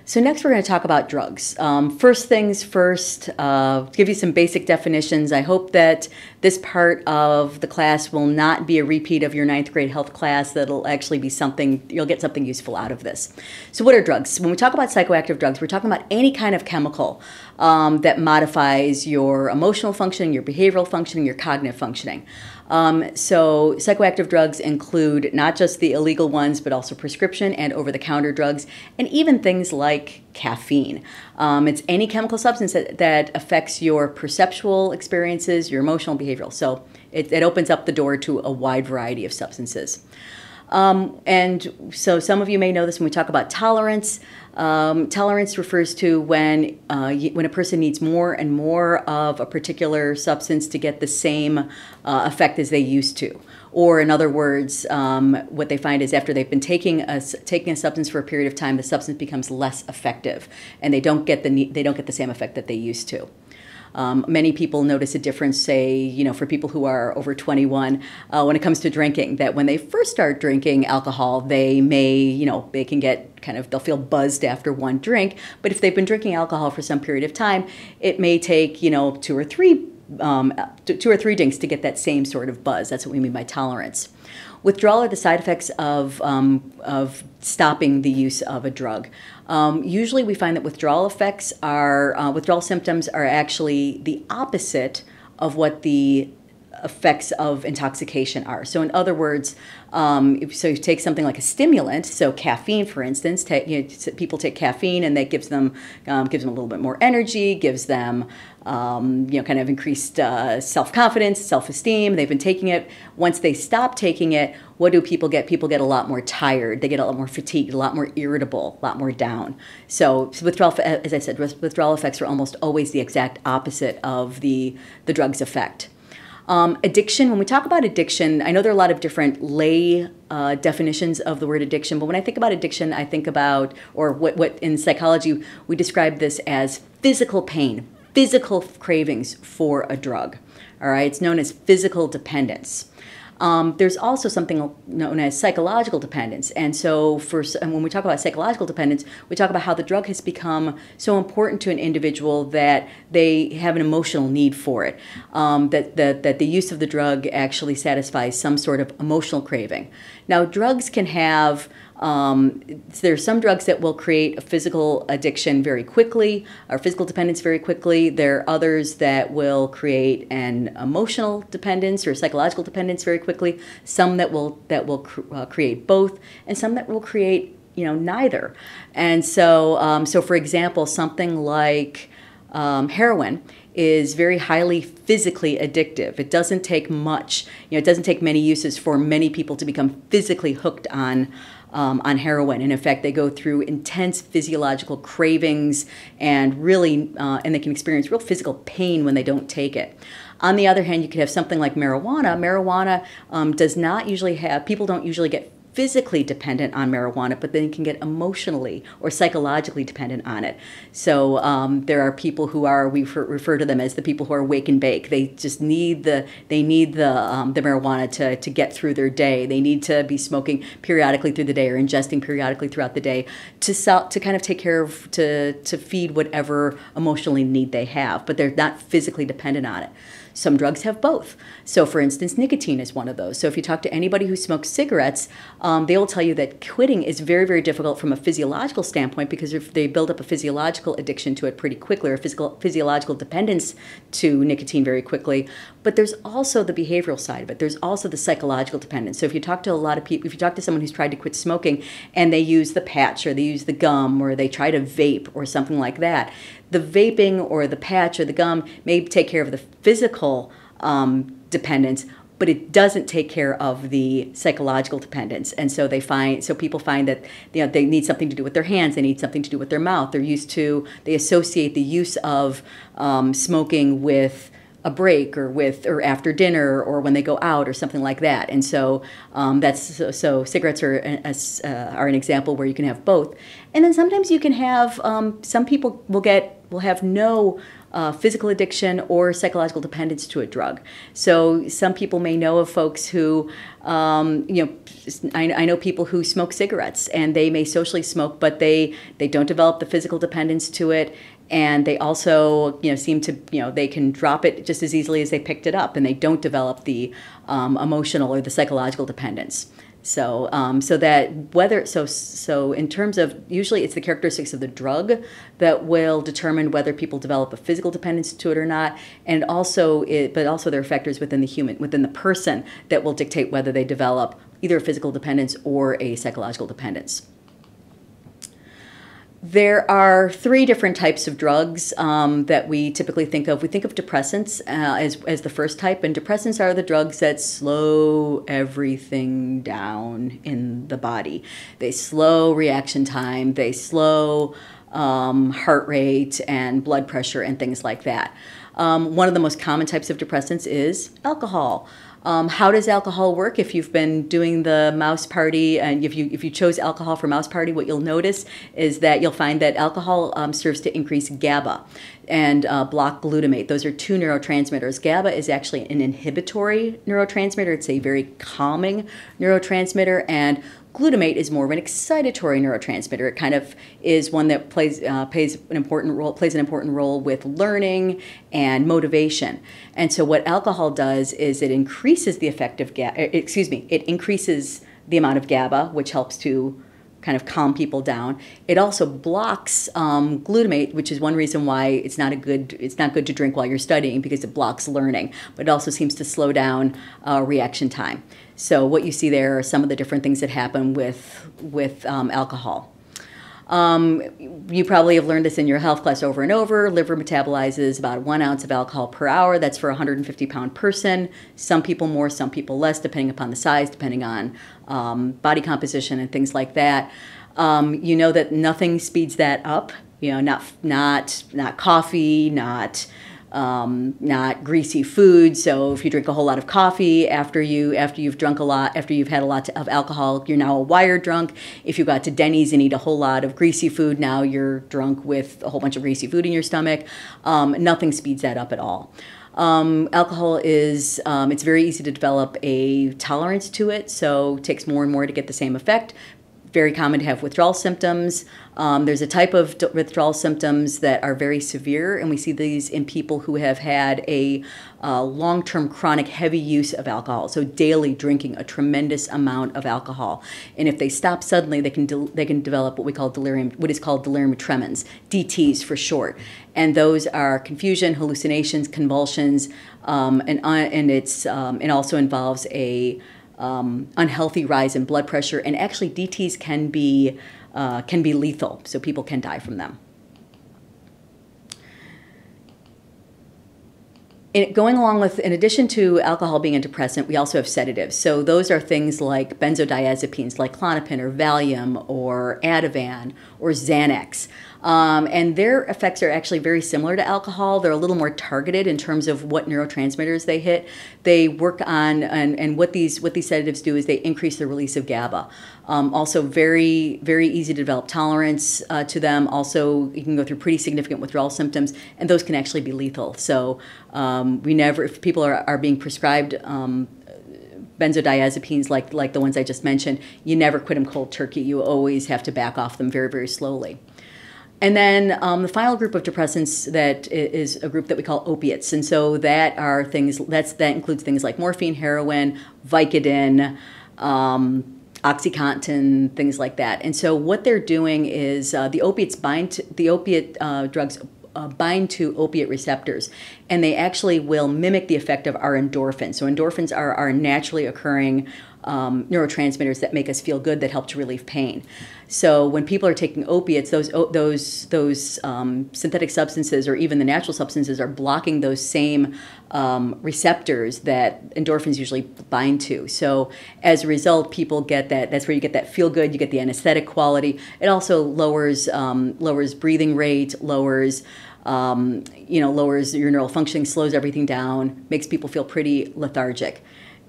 So next we're going to talk about drugs. First things first, give you some basic definitions. I hope that this part of the class will not be a repeat of your ninth grade health class. That'll actually be something, you'll get something useful out of this. So what are drugs? When we talk about psychoactive drugs, we're talking about any kind of chemical that modifies your emotional functioning, your behavioral functioning, your cognitive functioning. So psychoactive drugs include not just the illegal ones, but also prescription and over-the-counter drugs, and even things like caffeine. It's any chemical substance that affects your perceptual experiences, your emotional and behavioral. So it opens up the door to a wide variety of substances. And so some of you may know this when we talk about tolerance. Tolerance refers to when a person needs more and more of a particular substance to get the same effect as they used to. Or in other words, what they find is after they've been taking a substance for a period of time, the substance becomes less effective, and they don't get the same effect that they used to. Many people notice a difference, say, for people who are over 21, when it comes to drinking, that when they first start drinking alcohol, they may, they can get they'll feel buzzed after one drink. But if they've been drinking alcohol for some period of time, it may take, two or three drinks to get that same sort of buzz. That's what we mean by tolerance. Withdrawal are the side effects of stopping the use of a drug. Usually we find that withdrawal symptoms are actually the opposite of what the effects of intoxication are. So in other words, so you take something like a stimulant, so caffeine, for instance, people take caffeine and that gives them a little bit more energy, gives them increased self-confidence, self-esteem. They've been taking it. Once they stop taking it, what do people get? People get a lot more tired. They get a lot more fatigued, a lot more irritable, a lot more down. So withdrawal, as I said, withdrawal effects are almost always the exact opposite of the drug's effect. Addiction, when we talk about addiction, I know there are a lot of different lay definitions of the word addiction, but when I think about addiction, I think about, or what in psychology, we describe this as physical pain, physical cravings for a drug. All right, it's known as physical dependence. There's also something known as psychological dependence. And so when we talk about psychological dependence, we talk about how the drug has become so important to an individual that they have an emotional need for it, that the use of the drug actually satisfies some sort of emotional craving. Now, drugs can have there are some drugs that will create a physical addiction very quickly, or physical dependence very quickly. There are others that will create an emotional dependence or psychological dependence very quickly. Some that will create both, and some that will create neither. And so for example, something like heroin is very highly physically addictive. It doesn't take much. It doesn't take many uses for many people to become physically hooked on heroin. And in fact, they go through intense physiological cravings and really, and they can experience real physical pain when they don't take it. On the other hand, you could have something like marijuana. Marijuana does not usually have, people don't usually get physically dependent on marijuana, but then can get emotionally or psychologically dependent on it. So there are people who are, we refer to them as the people who are wake and bake. They just need the marijuana to get through their day. They need to be smoking periodically through the day or ingesting periodically throughout the day to kind of take care of, to feed whatever emotional need they have, but they're not physically dependent on it. Some drugs have both. So for instance, nicotine is one of those. So if you talk to anybody who smokes cigarettes, they will tell you that quitting is very, very difficult from a physiological standpoint, because if they build up a physiological addiction to it pretty quickly, or physiological dependence to nicotine very quickly. But there's also the behavioral side of it. There's also the psychological dependence. So if you talk to a lot of people, if you talk to someone who's tried to quit smoking and they use the patch or they use the gum or they try to vape or something like that, the vaping or the patch or the gum may take care of the physical dependence, but it doesn't take care of the psychological dependence. And so people find that they need something to do with their hands, they need something to do with their mouth. They associate the use of smoking with a break or after dinner or when they go out or something like that. And so so cigarettes are an example where you can have both. And then sometimes you can have some people will have no physical addiction or psychological dependence to a drug. So some people may know of folks who, I know people who smoke cigarettes and they may socially smoke, but they don't develop the physical dependence to it. And they also, seem to, they can drop it just as easily as they picked it up, and they don't develop the emotional or the psychological dependence. So, so in terms of, usually it's the characteristics of the drug that will determine whether people develop a physical dependence to it or not, and but also there are factors within the person that will dictate whether they develop either a physical dependence or a psychological dependence. There are 3 different types of drugs that we typically think of. We think of depressants as the first type, and depressants are the drugs that slow everything down in the body. They slow reaction time, they slow heart rate and blood pressure and things like that. One of the most common types of depressants is alcohol. How does alcohol work? If you've been doing the mouse party and if you chose alcohol for mouse party, what you'll notice is that you'll find that alcohol serves to increase GABA and block glutamate. Those are 2 neurotransmitters. GABA is actually an inhibitory neurotransmitter. It's a very calming neurotransmitter, and glutamate is more of an excitatory neurotransmitter. It kind of is one that plays an important role with learning and motivation. And so what alcohol does is it increases the effect of it increases the amount of GABA, which helps to kind of calm people down. It also blocks glutamate, which is one reason why it's not good to drink while you're studying, because it blocks learning. But it also seems to slow down reaction time. So what you see there are some of the different things that happen with alcohol. You probably have learned this in your health class over and over. Liver metabolizes about 1 ounce of alcohol per hour. That's for a 150-pound person. Some people more, some people less, depending upon the size, depending on body composition and things like that. You know that nothing speeds that up. Not coffee, not greasy food. So if you drink a whole lot of coffee after you've had a lot of alcohol, you're now a wired drunk. If you got to Denny's and eat a whole lot of greasy food, now you're drunk with a whole bunch of greasy food in your stomach. Nothing speeds that up at all. Alcohol is, it's very easy to develop a tolerance to it, so it takes more and more to get the same effect. Very common to have withdrawal symptoms. There's a type of withdrawal symptoms that are very severe, and we see these in people who have had a long-term chronic heavy use of alcohol, so daily drinking a tremendous amount of alcohol. And if they stop suddenly, they can develop what is called delirium tremens, DTs for short. And those are confusion, hallucinations, convulsions, and it also involves a unhealthy rise in blood pressure, and actually DTs can be lethal, so people can die from them. In addition to alcohol being a depressant, we also have sedatives. So those are things like benzodiazepines, like Klonopin or Valium or Ativan or Xanax. And their effects are actually very similar to alcohol. They're a little more targeted in terms of what neurotransmitters they hit. They work on, and what these sedatives do is they increase the release of GABA. Also very, very easy to develop tolerance to them. Also, you can go through pretty significant withdrawal symptoms, and those can actually be lethal. So if people are being prescribed benzodiazepines like the ones I just mentioned, you never quit them cold turkey. You always have to back off them very, very slowly. And then the final group of depressants that is a group that we call opiates. And so that includes things like morphine, heroin, Vicodin, OxyContin, things like that. And so what they're doing is the opiate drugs bind to opiate receptors, and they actually will mimic the effect of our endorphins. So endorphins are our naturally occurring neurotransmitters that make us feel good, that help to relieve pain. So when people are taking opiates, those synthetic substances or even the natural substances are blocking those same receptors that endorphins usually bind to. So as a result, people get that. That's where you get that feel good. You get the anesthetic quality. It also lowers breathing rate, lowers lowers your neural functioning, slows everything down, makes people feel pretty lethargic.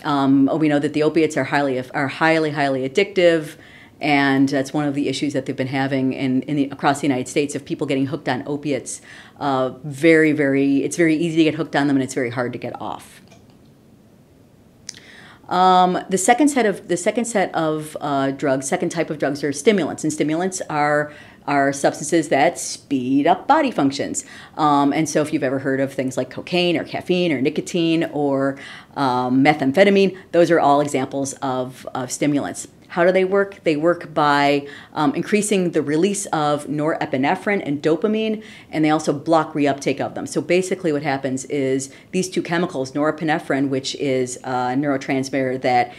We know that the opiates are highly addictive, and that's one of the issues that they've been having across the United States of people getting hooked on opiates. It's very easy to get hooked on them, and it's very hard to get off. The second type of drugs are stimulants, and stimulants are substances that speed up body functions. And so if you've ever heard of things like cocaine or caffeine or nicotine or methamphetamine, those are all examples of stimulants. How do they work? They work by increasing the release of norepinephrine and dopamine, and they also block reuptake of them. So basically what happens is these two chemicals, norepinephrine, which is a neurotransmitter that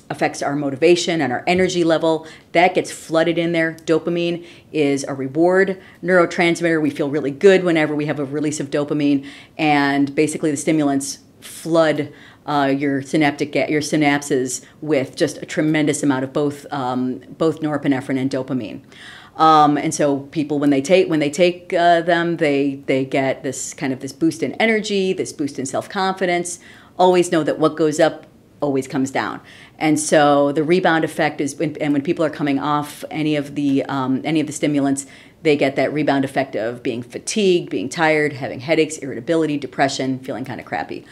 affects our motivation and our energy level, that gets flooded in there. Dopamine is a reward neurotransmitter. We feel really good whenever we have a release of dopamine, and basically the stimulants flood your synapses with just a tremendous amount of both norepinephrine and dopamine. And so people, when they take them, they get this boost in energy, this boost in self-confidence. Always know that what goes up always comes down. And so the rebound effect is, and when people are coming off any of the stimulants, they get that rebound effect of being fatigued, being tired, having headaches, irritability, depression, feeling kind of crappy.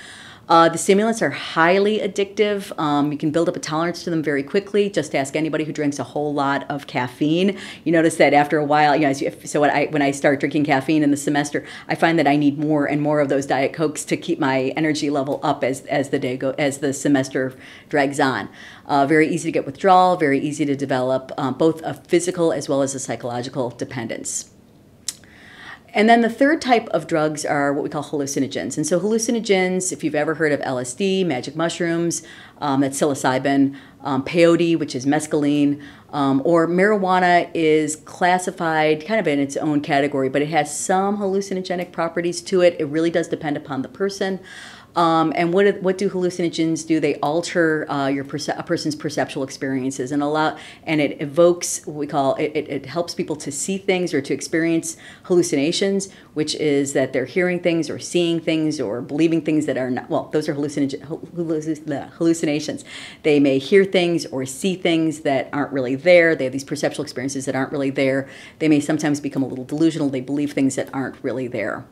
The stimulants are highly addictive. You can build up a tolerance to them very quickly. Just ask anybody who drinks a whole lot of caffeine. You notice that after a while, when I start drinking caffeine in the semester, I find that I need more and more of those Diet Cokes to keep my energy level up as the semester drags on. Very easy to get withdrawal, very easy to develop both a physical as well as a psychological dependence. And then the third type of drugs are what we call hallucinogens. And so hallucinogens, if you've ever heard of LSD, magic mushrooms, that's psilocybin, peyote, which is mescaline, or marijuana is classified kind of in its own category, but it has some hallucinogenic properties to it. It really does depend upon the person. And what do hallucinogens do? They alter a person's perceptual experiences and it evokes what we call it helps people to see things or to experience hallucinations, which is that they're hearing things or seeing things or believing things that are not. Well, those are hallucinations. They may hear things or see things that aren't really there. They have these perceptual experiences that aren't really there. They may sometimes become a little delusional. They believe things that aren't really there.